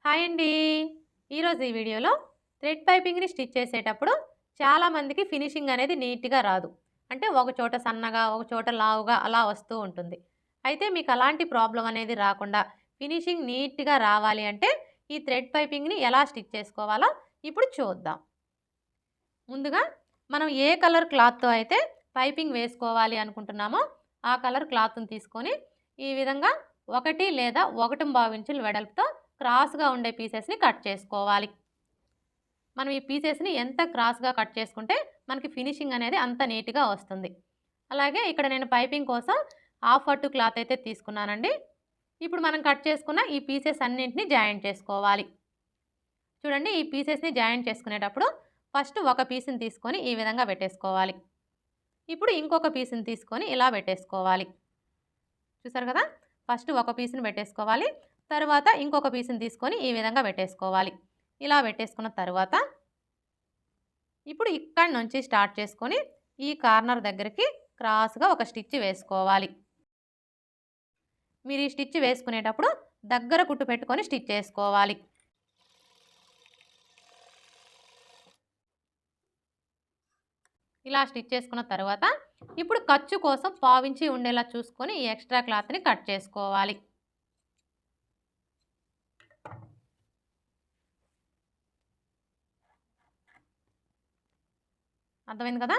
Hi అండి. ఈరోజు ఈ వీడియోలో థ్రెడ్ పైపింగ్‌ని స్టిచ్ చేసేటప్పుడు చాలామందికి ఫినిషింగ్ అనేది నీట్‌గా రాదు. అంటే ఒక చోట సన్నగా, ఒక చోట లావుగా అలా వస్తూ ఉంటుంది. అయితే మీకు అలాంటి ప్రాబ్లమ్ అనేది రాకుండా ఫినిషింగ్ నీట్‌గా రావాలి అంటే ఈ థ్రెడ్ పైపింగ్‌ని ఎలా స్టిచ్ చేసుకోవాలో ఇప్పుడు చూద్దాం. ముందుగా మనం ఏ కలర్ క్లాత్‌తో అయితే పైపింగ్ వేసుకోవాలి అనుకుంటున్నామో ఆ కలర్ క్లాత్‌ని తీసుకొని ఈ విధంగా 1 లేదా 1.25 ఇంచుల వెడల్పుతో క్రాస్‌గా ఉండే పీసెస్‌ని కట్ చేసుకోవాలి. మనం ఈ పీసెస్‌ని ఎంత క్రాస్‌గా కట్ చేసుకుంటే మనకి ఫినిషింగ్ అనేది అంత నీట్‌గా వస్తుంది. అలాగే ఇక్కడ నేను పైపింగ్ కోసం హాఫ్ పట్టు క్లాత్ అయితే తీసుకున్నానండి. ఇప్పుడు మనం కట్ చేసుకున్న ఈ పీసెస్ అన్నింటిని జాయింట్ చేసుకోవాలి. చూడండి, ఈ పీసెస్‌ని జాయింట్ చేసుకునేటప్పుడు ఫస్ట్ ఒక పీస్‌ని తీసుకొని ఈ విధంగా పెట్టేసుకోవాలి. ఇప్పుడు ఇంకొక పీస్‌ని తీసుకొని ఇలా పెట్టేసుకోవాలి. చూసారు కదా! ఫస్ట్ ఒక పీస్‌ని పెట్టేసుకోవాలి. తరువాత ఇంకొక పీస్‌ని తీసుకొని ఈ విధంగా పెట్టేసుకోవాలి. ఇలా పెట్టేసుకున్న తరువాత ఇప్పుడు ఇక్కడి నుంచి స్టార్ట్ చేసుకొని ఈ కార్నర్ దగ్గరికి క్రాస్‌గా ఒక స్టిచ్ వేసుకోవాలి. మీరు ఈ స్టిచ్ వేసుకునేటప్పుడు దగ్గర కుట్టు పెట్టుకొని స్టిచ్ చేసుకోవాలి. ఇలా స్టిచ్ చేసుకున్న తర్వాత ఇప్పుడు ఖర్చు కోసం పావించి ఉండేలా చూసుకొని ఈ ఎక్స్ట్రా క్లాత్‌ని కట్ చేసుకోవాలి. అర్థమైంది కదా!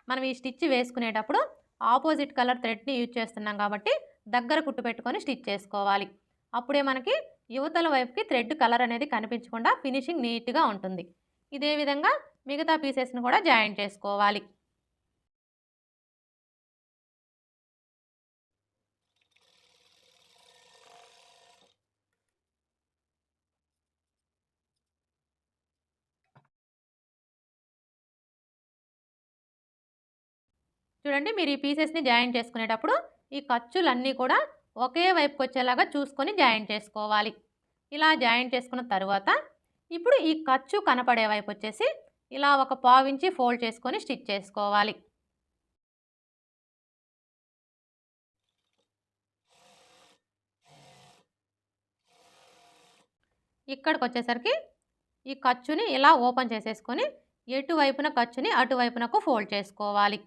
మనం ఈ స్టిచ్ వేసుకునేటప్పుడు ఆపోజిట్ కలర్ థ్రెడ్‌ని యూజ్ చేస్తున్నాం కాబట్టి దగ్గర కుట్టు పెట్టుకొని స్టిచ్ చేసుకోవాలి. అప్పుడే మనకి యువతల వైపుకి థ్రెడ్ కలర్ అనేది కనిపించకుండా ఫినిషింగ్ నీట్‌గా ఉంటుంది. ఇదే విధంగా మిగతా పీసెస్‌ని కూడా జాయింట్ చేసుకోవాలి. చూడండి, మీరు ఈ పీసెస్‌ని జాయింట్ చేసుకునేటప్పుడు ఈ ఖర్చులన్నీ కూడా ఒకే వైపుకొచ్చేలాగా చూసుకొని జాయింట్ చేసుకోవాలి. ఇలా జాయింట్ చేసుకున్న తరువాత ఇప్పుడు ఈ ఖర్చు కనపడే వైపొచ్చేసి ఇలా ఒక పావించి ఫోల్డ్ చేసుకొని స్టిచ్ చేసుకోవాలి. ఇక్కడికొచ్చేసరికి ఈ ఖర్చుని ఇలా ఓపెన్ చేసేసుకొని ఎటువైపున ఖర్చుని అటువైపునకు ఫోల్డ్ చేసుకోవాలి.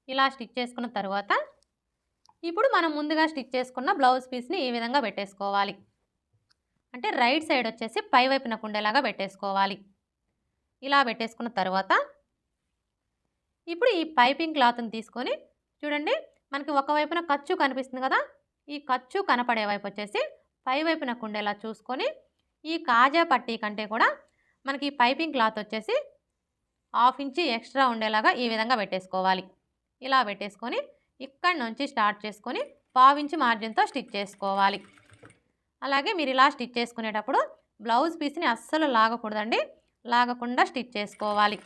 ఇలా స్టిచ్ చేసుకున్న తరువాత ఇప్పుడు మనం ముందుగా స్టిచ్ చేసుకున్న బ్లౌజ్ పీస్‌ని ఈ విధంగా పెట్టేసుకోవాలి. అంటే రైట్ సైడ్ వచ్చేసి పై వైపునకు ఉండేలాగా పెట్టేసుకోవాలి. ఇలా పెట్టేసుకున్న తరువాత ఇప్పుడు ఈ పైపింగ్ క్లాత్‌ని తీసుకొని చూడండి, మనకి ఒకవైపున ఖర్చు కనిపిస్తుంది కదా! ఈ ఖర్చు కనపడే వైపు వచ్చేసి పై వైపునకు ఉండేలా చూసుకొని ఈ కాజా పట్టీ కంటే కూడా మనకి ఈ పైపింగ్ క్లాత్ వచ్చేసి హాఫ్ ఇంచి ఎక్స్ట్రా ఉండేలాగా ఈ విధంగా పెట్టేసుకోవాలి. ఇలా పెట్టేసుకొని ఇక్కడి నుంచి స్టార్ట్ చేసుకొని పావించి మార్జిన్‌తో స్టిచ్ చేసుకోవాలి. అలాగే మీరు ఇలా స్టిచ్ చేసుకునేటప్పుడు బ్లౌజ్ పీస్‌ని అస్సలు లాగకూడదండి. లాగకుండా స్టిచ్ చేసుకోవాలి.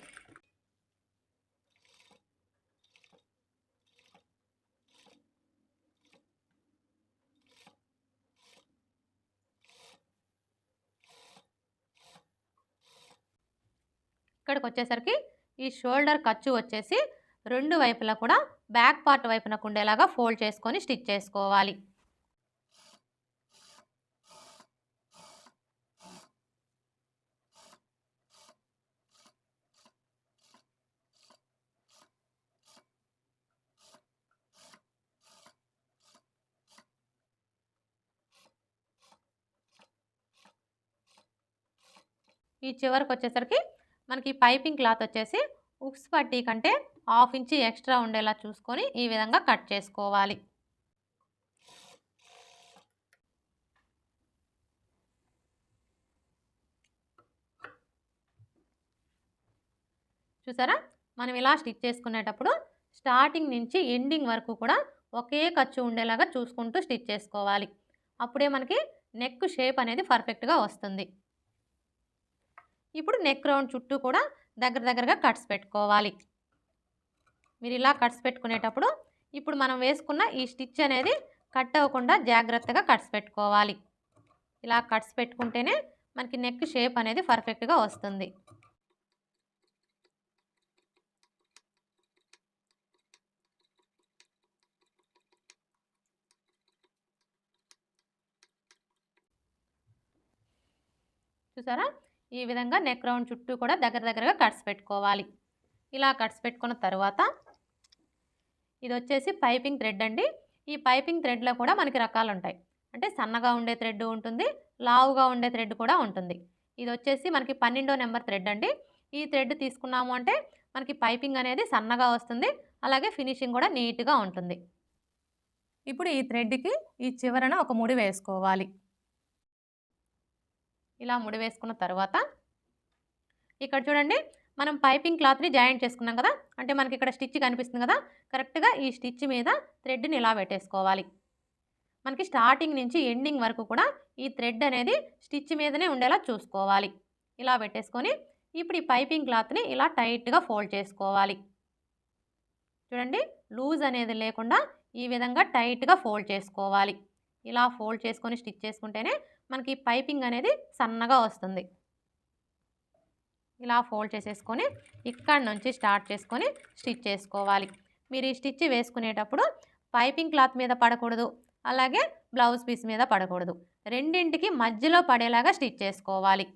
ఇక్కడికొచ్చేసరికి ఈ షోల్డర్ ఖర్చు వచ్చేసి 2 వైపులా కూడా బ్యాక్ పార్ట్ వైపునకు ఉండేలాగా ఫోల్డ్ చేసుకొని స్టిచ్ చేసుకోవాలి. ఈ చివరకొచ్చేసరికి మనకి పైపింగ్ క్లాత్ వచ్చేసి ఉక్స్ పట్టీ కంటే హాఫ్ ఇంచి ఎక్స్ట్రా ఉండేలా చూసుకొని ఈ విధంగా కట్ చేసుకోవాలి. చూసారా? మనం ఇలా స్టిచ్ చేసుకునేటప్పుడు స్టార్టింగ్ నుంచి ఎండింగ్ వరకు కూడా ఒకే ఖర్చు ఉండేలాగా చూసుకుంటూ స్టిచ్ చేసుకోవాలి. అప్పుడే మనకి నెక్ షేప్ అనేది పర్ఫెక్ట్‌గా వస్తుంది. ఇప్పుడు నెక్ రౌండ్ చుట్టూ కూడా దగ్గరగా కట్స్ పెట్టుకోవాలి. మీరు ఇలా కట్స్ పెట్టుకునేటప్పుడు ఇప్పుడు మనం వేసుకున్న ఈ స్టిచ్ అనేది కట్ అవ్వకుండా జాగ్రత్తగా కట్స్ పెట్టుకోవాలి. ఇలా కట్స్ పెట్టుకుంటేనే మనకి నెక్ షేప్ అనేది పర్ఫెక్ట్గా వస్తుంది. చూసారా, ఈ విధంగా నెక్ రౌండ్ చుట్టూ కూడా దగ్గరగా కట్స్ పెట్టుకోవాలి. ఇలా కట్స్ పెట్టుకున్న తర్వాత ఇది వచ్చేసి పైపింగ్ థ్రెడ్ అండి. ఈ పైపింగ్ థ్రెడ్లో కూడా మనకి రకాలు ఉంటాయి. అంటే సన్నగా ఉండే థ్రెడ్ ఉంటుంది, లావుగా ఉండే థ్రెడ్ కూడా ఉంటుంది. ఇది వచ్చేసి మనకి 12వ నెంబర్ థ్రెడ్ అండి. ఈ థ్రెడ్ తీసుకున్నాము అంటే మనకి పైపింగ్ అనేది సన్నగా వస్తుంది, అలాగే ఫినిషింగ్ కూడా నీట్గా ఉంటుంది. ఇప్పుడు ఈ థ్రెడ్కి ఈ చివరన ఒక ముడి వేసుకోవాలి. ఇలా ముడి వేసుకున్న తర్వాత ఇక్కడ చూడండి, మనం పైపింగ్ క్లాత్ని జాయింట్ చేసుకున్నాం కదా, అంటే మనకి ఇక్కడ స్టిచ్ కనిపిస్తుంది కదా, కరెక్ట్గా ఈ స్టిచ్ మీద థ్రెడ్ని ఇలా పెట్టేసుకోవాలి. మనకి స్టార్టింగ్ నుంచి ఎండింగ్ వరకు కూడా ఈ థ్రెడ్ అనేది స్టిచ్ మీదనే ఉండేలా చూసుకోవాలి. ఇలా పెట్టేసుకొని ఇప్పుడు ఈ పైపింగ్ క్లాత్ని ఇలా టైట్గా ఫోల్డ్ చేసుకోవాలి. చూడండి, లూజ్ అనేది లేకుండా ఈ విధంగా టైట్గా ఫోల్డ్ చేసుకోవాలి. ఇలా ఫోల్డ్ చేసుకొని స్టిచ్ చేసుకుంటేనే మనకి పైపింగ్ అనేది సన్నగా వస్తుంది. ఇలా ఫోల్డ్ చేసేసుకొని ఇక్కడ నుంచి స్టార్ట్ చేసుకొని స్టిచ్ చేసుకోవాలి. మీరు ఈ స్టిచ్ వేసుకునేటప్పుడు పైపింగ్ క్లాత్ మీద పడకూడదు, అలాగే బ్లౌజ్ పీస్ మీద పడకూడదు. రెండింటికి మధ్యలో పడేలాగా స్టిచ్ చేసుకోవాలి.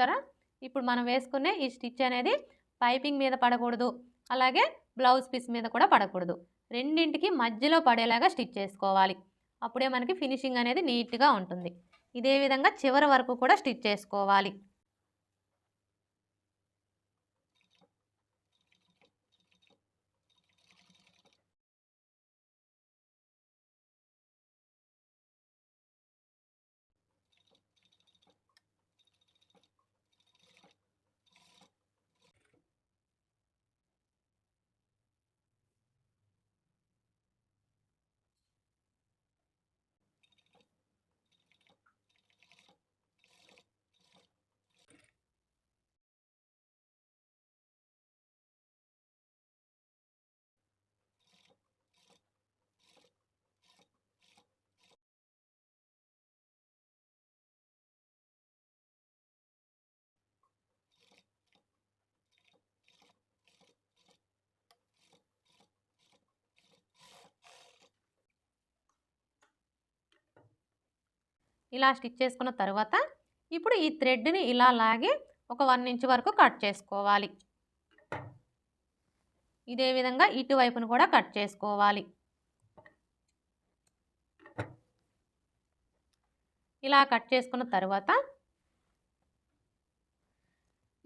చూసారా, ఇప్పుడు మనం వేసుకునే ఈ స్టిచ్ అనేది పైపింగ్ మీద పడకూడదు, అలాగే బ్లౌజ్ పీస్ మీద కూడా పడకూడదు. రెండింటికి మధ్యలో పడేలాగా స్టిచ్ చేసుకోవాలి. అప్పుడే మనకి ఫినిషింగ్ అనేది నీట్గా ఉంటుంది. ఇదే విధంగా చివరి వరకు కూడా స్టిచ్ చేసుకోవాలి. ఇలా స్టిచ్ చేసుకున్న తర్వాత ఇప్పుడు ఈ థ్రెడ్ని ఇలా లాగి ఒక 1 ఇంచ్ వరకు కట్ చేసుకోవాలి. ఇదే విధంగా ఇటువైపును కూడా కట్ చేసుకోవాలి. ఇలా కట్ చేసుకున్న తర్వాత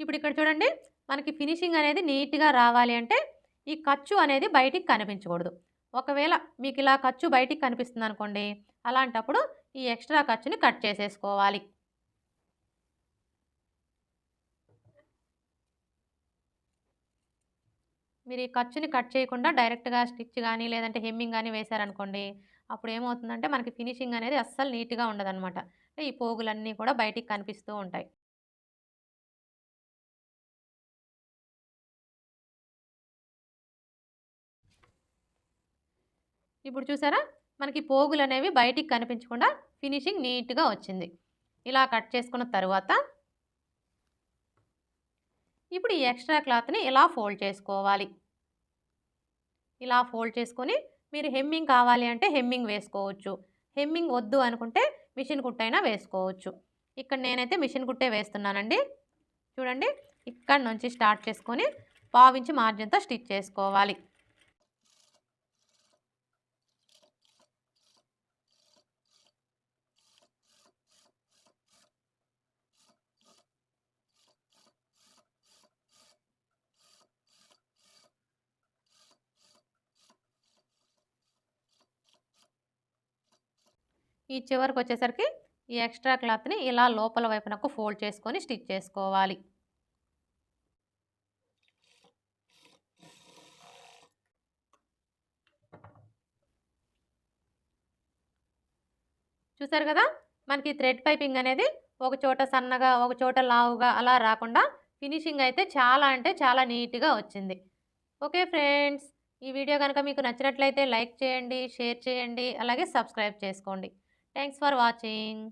ఇప్పుడు ఇక్కడ చూడండి, మనకి ఫినిషింగ్ అనేది నీట్గా రావాలి అంటే ఈ ఖర్చు అనేది బయటికి కనిపించకూడదు. ఒకవేళ మీకు ఇలా ఖర్చు బయటికి కనిపిస్తుంది అనుకోండి, అలాంటప్పుడు ఈ ఎక్స్ట్రా ఖర్చుని కట్ చేసేసుకోవాలి. మీరు ఈ ఖర్చుని కట్ చేయకుండా డైరెక్ట్గా స్టిచ్ కానీ లేదంటే హెమ్మింగ్ కానీ వేశారనుకోండి, అప్పుడు ఏమవుతుందంటే మనకి ఫినిషింగ్ అనేది అస్సలు నీట్గా ఉండదన్నమాట. అంటే ఈ పోగులన్నీ కూడా బయటికి కనిపిస్తూ ఉంటాయి. ఇప్పుడు చూసారా, మనకి పోగులు అనేవి బయటికి కనిపించకుండా ఫినిషింగ్ నీట్గా వచ్చింది. ఇలా కట్ చేసుకున్న తర్వాత ఇప్పుడు ఈ ఎక్స్ట్రా క్లాత్ని ఇలా ఫోల్డ్ చేసుకోవాలి. ఇలా ఫోల్డ్ చేసుకొని మీరు హెమ్మింగ్ కావాలి అంటే హెమ్మింగ్ వేసుకోవచ్చు, హెమ్మింగ్ వద్దు అనుకుంటే మిషన్ కుట్టైనా వేసుకోవచ్చు. ఇక్కడ నేనైతే మిషన్ కుట్టే వేస్తున్నానండి. చూడండి, ఇక్కడ నుంచి స్టార్ట్ చేసుకొని 1/2 ఇంచ్ మార్జిన్తో స్టిచ్ చేసుకోవాలి. ఈ చివరికొచ్చేసరికి ఈ ఎక్స్ట్రా క్లాత్‌ని ఇలా లోపల వైపునకు ఫోల్డ్ చేసుకొని స్టిచ్ చేసుకోవాలి. చూసారు కదా! మనకి థ్రెడ్ పైపింగ్ అనేది ఒక చోట సన్నగా, ఒక చోట లావుగా అలా రాకుండా ఫినిషింగ్ అయితే చాలా అంటే చాలా నీట్‌గా వచ్చింది. Okay friends. ఈ వీడియో గనక మీకు నచ్చినట్లయితే లైక్ చేయండి, షేర్ చేయండి, అలాగే సబ్స్క్రైబ్ చేసుకోండి. Thanks for watching.